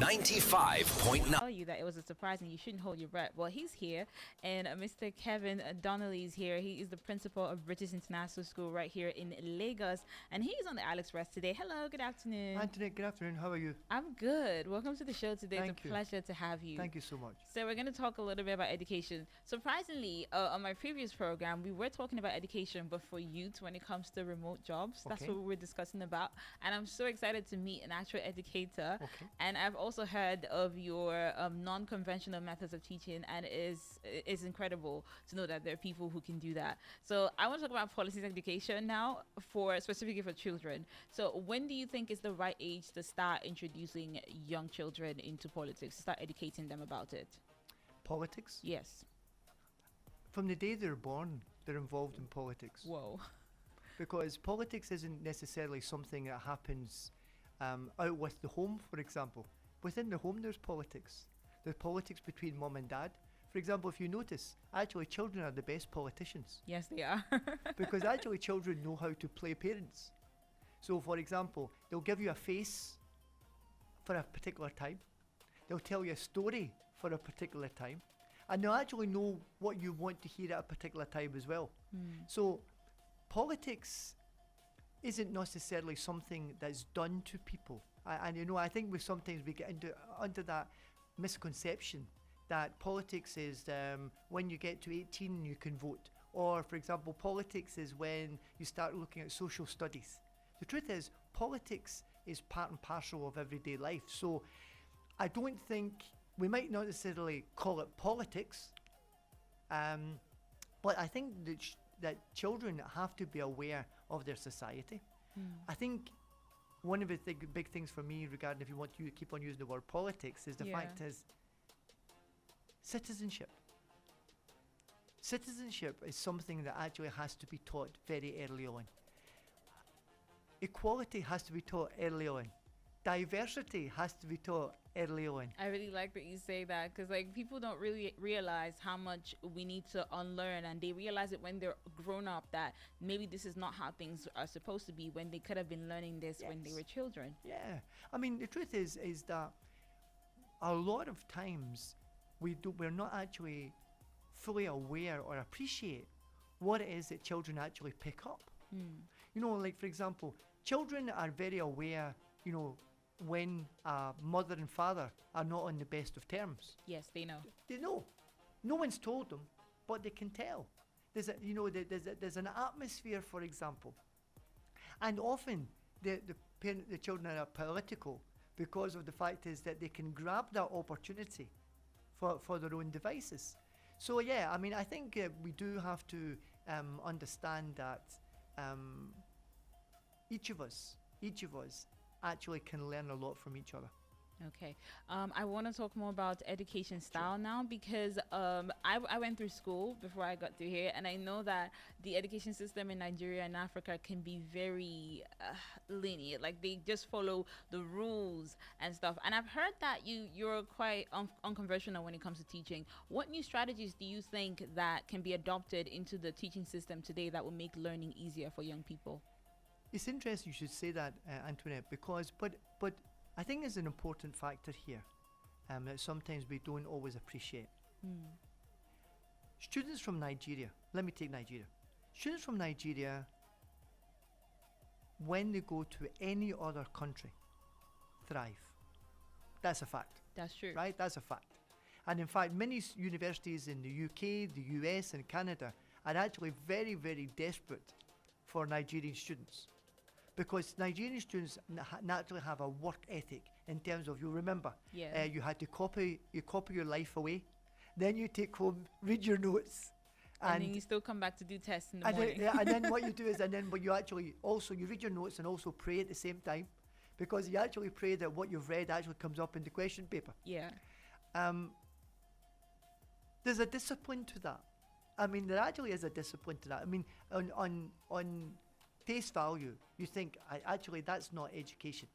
95.9. Tell you that it was a surprise and you shouldn't hold your breath. Well, he's here, and Mr. Kevin Donnelly is here. He is the principal of British International School right here in Lagos, and he's on the Alex Rest today. Hello, good afternoon. Antonieetee, good afternoon. How are you? I'm good. Welcome to the show today. Thank It's a you. pleasure to have you. Thank you so much. So we're going to talk a little bit about education. Surprisingly, on my previous program, we were talking about education, but for youth when it comes to remote jobs. That's Okay. what we were discussing about. And I'm so excited to meet an actual educator. Okay. And I've also heard of your non-conventional methods of teaching, and it is incredible to know that there are people who can do that. So I want to talk about policies education now, specifically for children. So when do you think is the right age to start introducing young children into politics, to start educating them about it? Politics? Yes. From the day they're born, they're involved in politics. Whoa. Because politics isn't necessarily something that happens out with the home, for example. Within the home, there's politics. There's politics between mum and dad. For example, if you notice, actually children are the best politicians. Yes, they are. Because actually children know how to play parents. So for example, they'll give you a face for a particular time. They'll tell you a story for a particular time. And they'll actually know what you want to hear at a particular time as well. So politics isn't necessarily something that's done to people. And you know, I think sometimes we get under that misconception that politics is when you get to 18 you can vote. Or for example, politics is when you start looking at social studies. The truth is, politics is part and parcel of everyday life. So I don't think, we might not necessarily call it politics, but I think that children have to be aware of their society. I think one of the big things for me regarding, if you want to keep on using the word politics, is the fact is citizenship. Citizenship is something that actually has to be taught very early on. Equality has to be taught early on. Diversity has to be taught early on. I really like that you say that, because like people don't really realize how much we need to unlearn, and they realize it when they're grown up that maybe this is not how things are supposed to be, when they could have been learning this when they were children. Yeah, I mean the truth is that a lot of times we're not actually fully aware or appreciate what it is that children actually pick up. You know, like for example, children are very aware, you know, when mother and father are not on the best of terms. Yes, they know. They know. No one's told them, but they can tell. There's there's an atmosphere, for example, and often the children are political because of the fact is that they can grab that opportunity for their own devices. So yeah, I mean, I think we do have to understand that each of us actually can learn a lot from each other. Okay. I want to talk more about education style now, because I went through school before I got through here, and I know that the education system in Nigeria and Africa can be very linear. Like they just follow the rules and stuff. And I've heard that you're quite unconventional when it comes to teaching. What new strategies do you think that can be adopted into the teaching system today that will make learning easier for young people? It's interesting you should say that, Antoinette, because but I think there's an important factor here that sometimes we don't always appreciate. Students from Nigeria, let me take Nigeria. Students from Nigeria, when they go to any other country, thrive. That's a fact. That's true. Right? That's a fact. And in fact, many universities in the UK, the US and Canada are actually very, very desperate for Nigerian students. Because Nigerian students naturally have a work ethic in terms of, you remember, you had to copy your life away, then you take home, read your notes, and then you still come back to do tests in the morning. And then what you do is, but you actually also, you read your notes and also pray at the same time, because you actually pray that what you've read actually comes up in the question paper. Yeah. There's a discipline to that. I mean, there actually is a discipline to that. I mean, on face value, you think, actually, that's not education.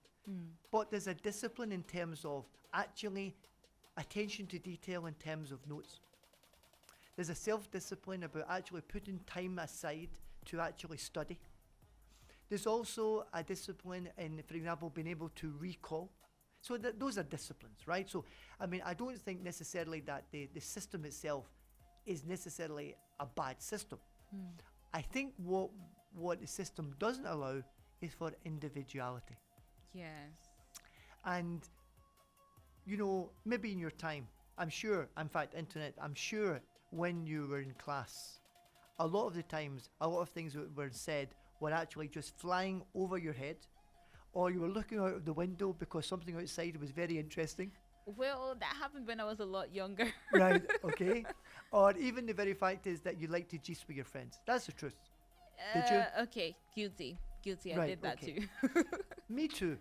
But there's a discipline in terms of actually attention to detail in terms of notes. There's a self-discipline about actually putting time aside to actually study. There's also a discipline in, for example, being able to recall. So those are disciplines, right? So, I mean, I don't think necessarily that the system itself is necessarily a bad system. I think what the system doesn't allow is for individuality. Yes. And, you know, maybe in your time, I'm sure, in fact, Antonieetee, I'm sure when you were in class, a lot of the times, a lot of things that were said were actually just flying over your head, or you were looking out of the window because something outside was very interesting. Well, that happened when I was a lot younger. Right, okay. Or even the very fact is that you like to gist with your friends. That's the truth. Did you? Okay, guilty. Guilty, I Right, did that okay. too. Me too.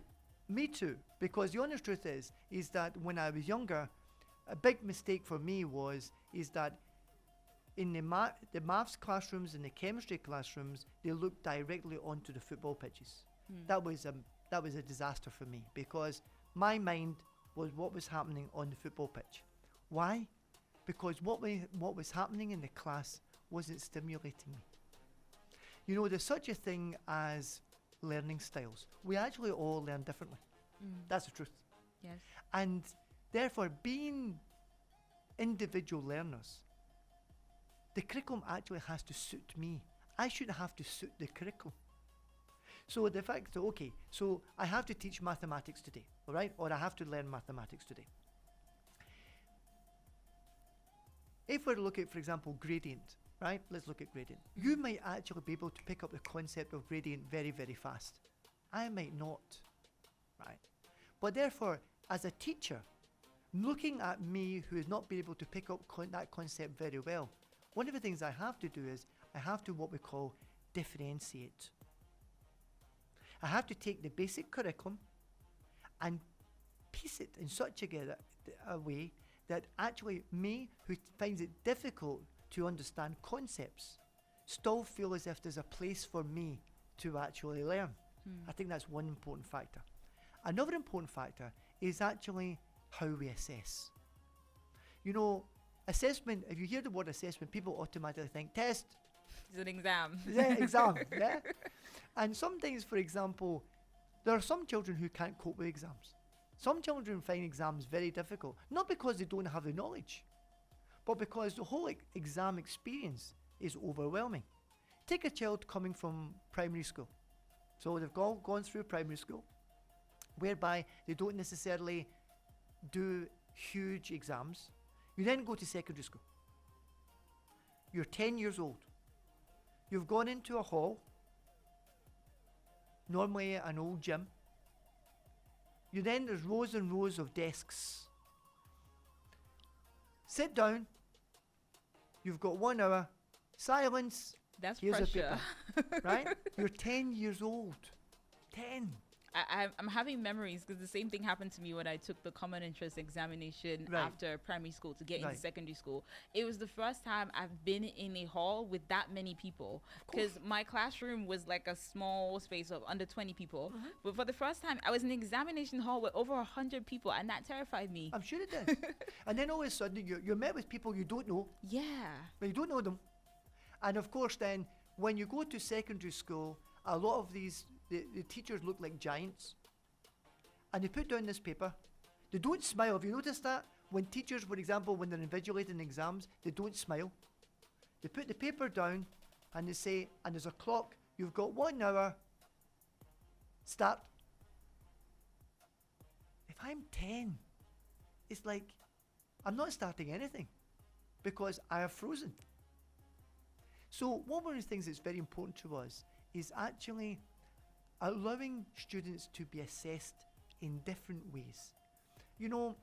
Me too. Because the honest truth is that when I was younger, a big mistake for me is that in the maths classrooms and the chemistry classrooms, they looked directly onto the football pitches. That was a disaster for me because my mind was what was happening on the football pitch. Why? Because what was happening in the class wasn't stimulating me. You know, there's such a thing as learning styles. We actually all learn differently. That's the truth. Yes. And therefore, being individual learners, the curriculum actually has to suit me. I shouldn't have to suit the curriculum. So the fact that, okay, so I have to teach mathematics today, all right? Or I have to learn mathematics today. If we're looking at, for example, gradient, right? Let's look at gradient. You might actually be able to pick up the concept of gradient very, very fast. I might not, right? But therefore, as a teacher, looking at me who has not been able to pick up that concept very well, one of the things I have to do is I have to what we call differentiate. I have to take the basic curriculum and piece it in such a way that actually me, who finds it difficult to understand concepts, still feel as if there's a place for me to actually learn. I think that's one important factor. Another important factor is actually how we assess. You know, assessment, if you hear the word assessment, people automatically think test. It's an exam. Yeah, exam. Yeah. And sometimes, for example, there are some children who can't cope with exams. Some children find exams very difficult, not because they don't have the knowledge, but because the whole exam experience is overwhelming. Take a child coming from primary school. So they've gone through primary school, whereby they don't necessarily do huge exams. You then go to secondary school. You're 10 years old. You've gone into a hall, normally an old gym. There's rows and rows of desks. Sit down. You've got 1 hour. Silence. That's Here's pressure. a paper. Right? You're 10 years old. 10. I'm having memories because the same thing happened to me when I took the common interest examination Right. after primary school to get into Right. secondary school. It was the first time I've been in a hall with that many people because my classroom was like a small space of under 20 people. But for the first time, I was in an examination hall with over 100 people, and that terrified me. I'm sure it did. And then all of a sudden you're met with people you don't know, Yeah. but you don't know them. And of course then, when you go to secondary school, a lot of the teachers look like giants. And they put down this paper. They don't smile. Have you noticed that? When teachers, for example, when they're invigilating exams, they don't smile. They put the paper down and they say, and there's a clock, you've got 1 hour, start. If I'm 10, it's like, I'm not starting anything because I have frozen. So one of the things that's very important to us is actually allowing students to be assessed in different ways. You know,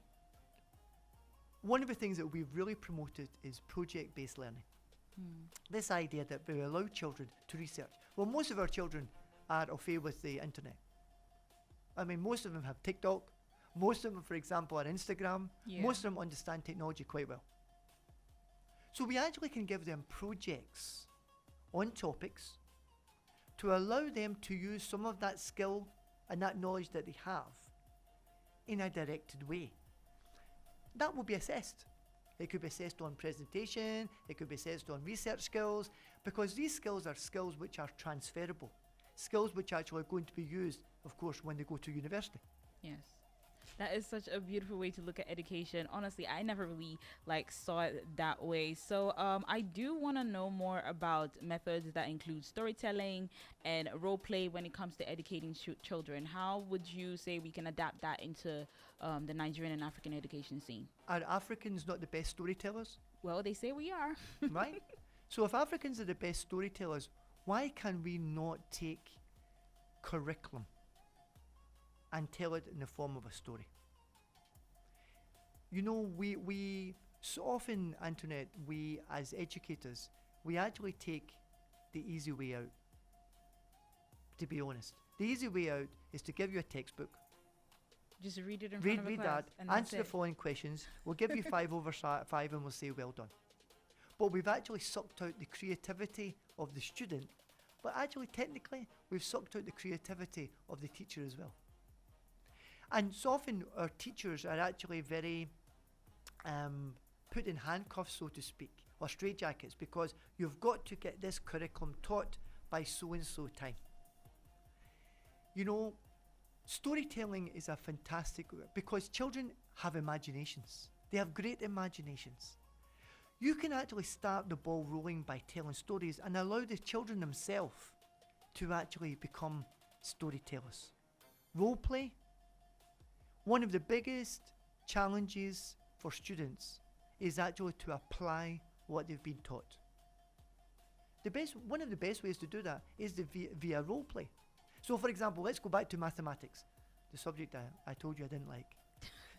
one of the things that we've really promoted is project-based learning. This idea that we allow children to research. Well, most of our children are au fait with the internet. I mean, most of them have TikTok. Most of them, for example, are Instagram. Yeah. Most of them understand technology quite well. So we actually can give them projects on topics to allow them to use some of that skill and that knowledge that they have in a directed way. That will be assessed. It could be assessed on presentation, it could be assessed on research skills, because these skills are skills which are transferable, skills which actually are going to be used, of course, when they go to university. Yes. That is such a beautiful way to look at education. Honestly, I never really like saw it that way. So, I do want to know more about methods that include storytelling and role play when it comes to educating children. How would you say we can adapt that into the Nigerian and African education scene? Are Africans not the best storytellers? Well, they say we are. Right? So if Africans are the best storytellers, why can we not take curriculum and tell it in the form of a story? You know, we so often, Antoinette, we as educators, we actually take the easy way out, to be honest. The easy way out is to give you a textbook, Just read it in front of a read class, that, and that's answer the it. following questions, we'll give you 5/5 and we'll say well done. But we've actually sucked out the creativity of the student, but actually technically we've sucked out the creativity of the teacher as well. And so often our teachers are actually very put in handcuffs, so to speak, or straitjackets, because you've got to get this curriculum taught by so and so time. You know, storytelling is a fantastic, because children have imaginations. They have great imaginations. You can actually start the ball rolling by telling stories and allow the children themselves to actually become storytellers. Role play. One of the biggest challenges for students is actually to apply what they've been taught. One of the best ways to do that is via role play. So for example, let's go back to mathematics, the subject I told you I didn't like.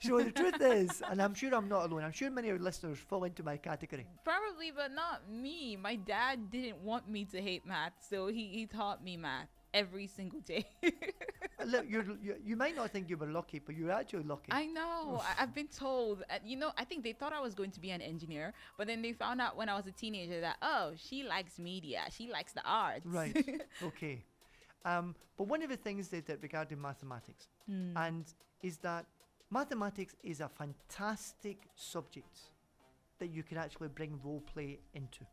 So the truth is, and I'm sure I'm not alone, I'm sure many of our listeners fall into my category. Probably, but not me. My dad didn't want me to hate math, so he taught me math every single day. Look, you might not think you were lucky, but you're actually lucky. I know. I've been told. I think they thought I was going to be an engineer, but then they found out when I was a teenager that, oh, she likes media. She likes the arts. Right. Okay. But one of the things that regarding mathematics, and is that mathematics is a fantastic subject that you can actually bring role play into,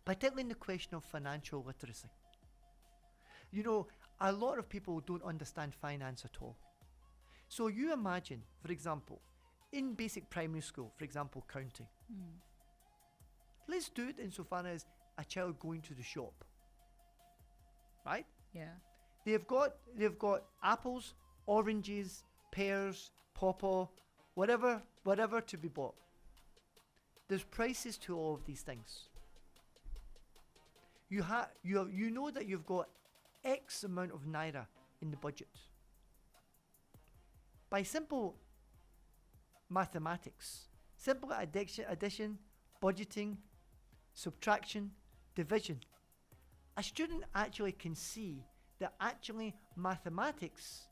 particularly in the question of financial literacy. You know, a lot of people don't understand finance at all. So you imagine, for example, in basic primary school, for example, counting. Let's do it insofar as a child going to the shop, right? Yeah. They've got apples, oranges, pears, pawpaw, whatever to be bought. There's prices to all of these things. You know that you've got X amount of naira in the budget. By simple mathematics, simple addition, budgeting, subtraction, division, a student actually can see that actually mathematics,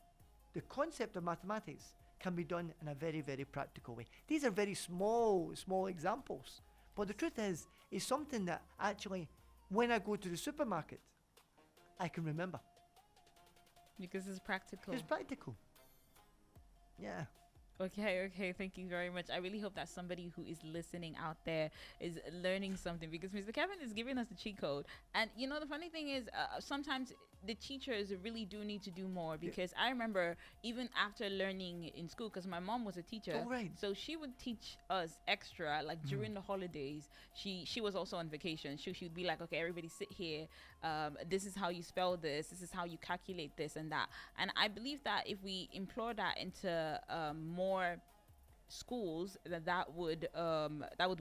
the concept of mathematics, can be done in a very, very practical way. These are very small examples. But the truth is, it's something that actually, when I go to the supermarket, I can remember. Because it's practical. It's practical. Yeah. Okay, thank you very much. I really hope that somebody who is listening out there is learning something, because Mr. Kevin is giving us the cheat code. And you know, the funny thing is, sometimes the teachers really do need to do more, because I remember even after learning in school, because my mom was a teacher, Oh, right. so she would teach us extra, like during the holidays. She was also on vacation. She would be like, okay, everybody sit here. This is how you spell this. This is how you calculate this and that. And I believe that if we implore that into more schools, that would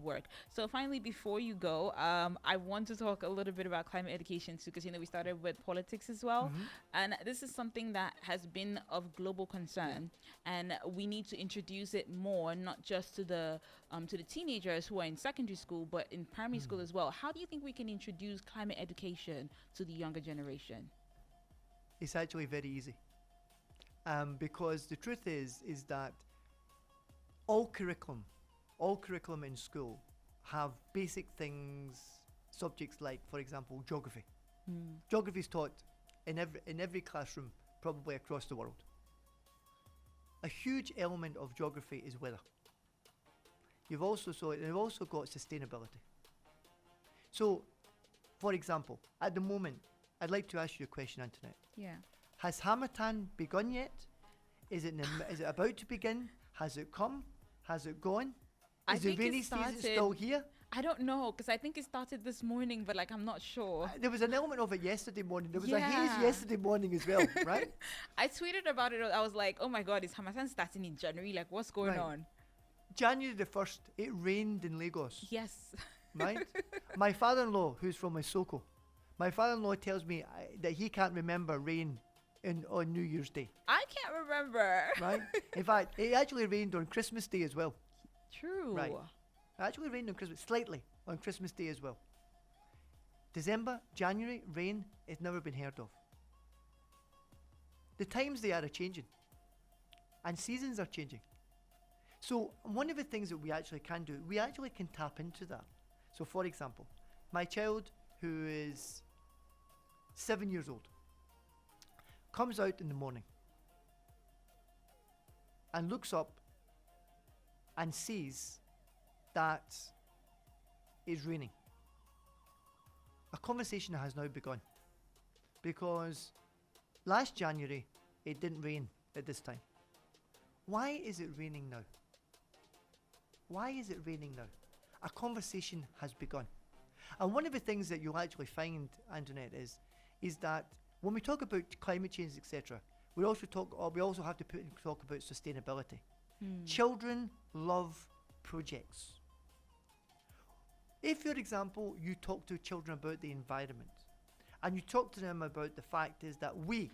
work. So finally, before you go, I want to talk a little bit about climate education too, because we started with politics as well, and this is something that has been of global concern, and we need to introduce it more, not just to the teenagers who are in secondary school, but in primary school as well. How do you think we can introduce climate education to the younger generation? It's actually very easy. Because the truth is that all curriculum in school have basic things, subjects like, for example, geography. Geography is taught in every classroom, probably across the world. A huge element of geography is weather. You've also got sustainability. So, for example, at the moment, I'd like to ask you a question, Antoinette. Yeah. Has Hamatan begun yet? Is is it about to begin? Has it come? Has it gone? I Is the think it rainy season started- still here? I don't know, because I think it started this morning, but like I'm not sure. There was an element of it yesterday morning. There was a Yeah. haze yesterday morning as well, right? I tweeted about it. I was like, oh my God, is Hamasan starting in January? Like, what's going Right. on? January the 1st, it rained in Lagos, Yes. right? My father-in-law, who's from Isoko, my father-in-law tells me that he can't remember rain on New Year's Day, I can't remember. right? In fact, it actually rained on Christmas Day as well. True. Right. It actually rained on Christmas, slightly on Christmas Day as well. December, January, rain, it's never been heard of. The times they are changing. And seasons are changing. So one of the things that we actually can do, we actually can tap into that. So for example, my child who is 7 years old comes out in the morning and looks up and sees that it's raining. A conversation has now begun because last January it didn't rain at this time. Why is it raining now? Why is it raining now? A conversation has begun. And one of the things that you'll actually find, Antoinette, is that when we talk about climate change, etc., we also have to talk about sustainability. Children love projects. If, for example, you talk to children about the environment and you talk to them about the fact is that we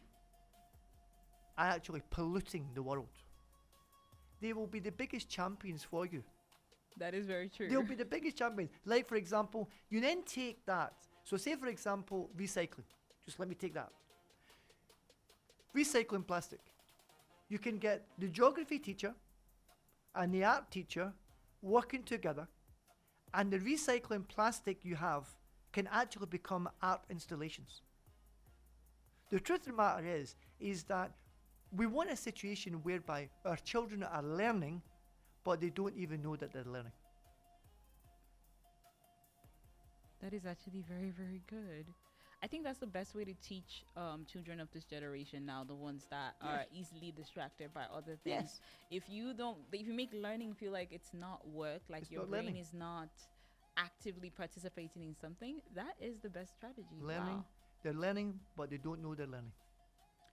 are actually polluting the world, they will be the biggest champions for you. That is very true. They'll be the biggest champions. Like, for example, you then take that. So say, for example, recycling. Just let me take that. Recycling plastic. You can get the geography teacher and the art teacher working together, and the recycling plastic you have can actually become art installations. The truth of the matter is that we want a situation whereby our children are learning, but they don't even know that they're learning. That is actually very, very good. I think that's the best way to teach children of this generation now, the ones that are easily distracted by other things. Yes. If you make learning feel like it's not work, like It's your not brain learning. is not actively participating in something, that is the best strategy. Learning. Wow. They're learning, but they don't know they're learning.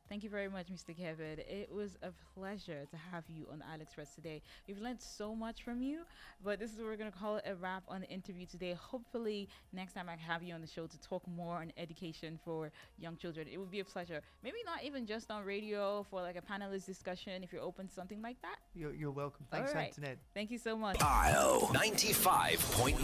Thank you very much, Mr. Kevin. It was a pleasure to have you on AliExpress today. We've learned so much from you, but this is what we're going to call it a wrap on the interview today. Hopefully, next time I have you on the show to talk more on education for young children. It would be a pleasure. Maybe not even just on radio for like a panelist discussion if you're open to something like that. You're welcome. Thanks, All right. Antoinette. Thank you so much. IO 95.9.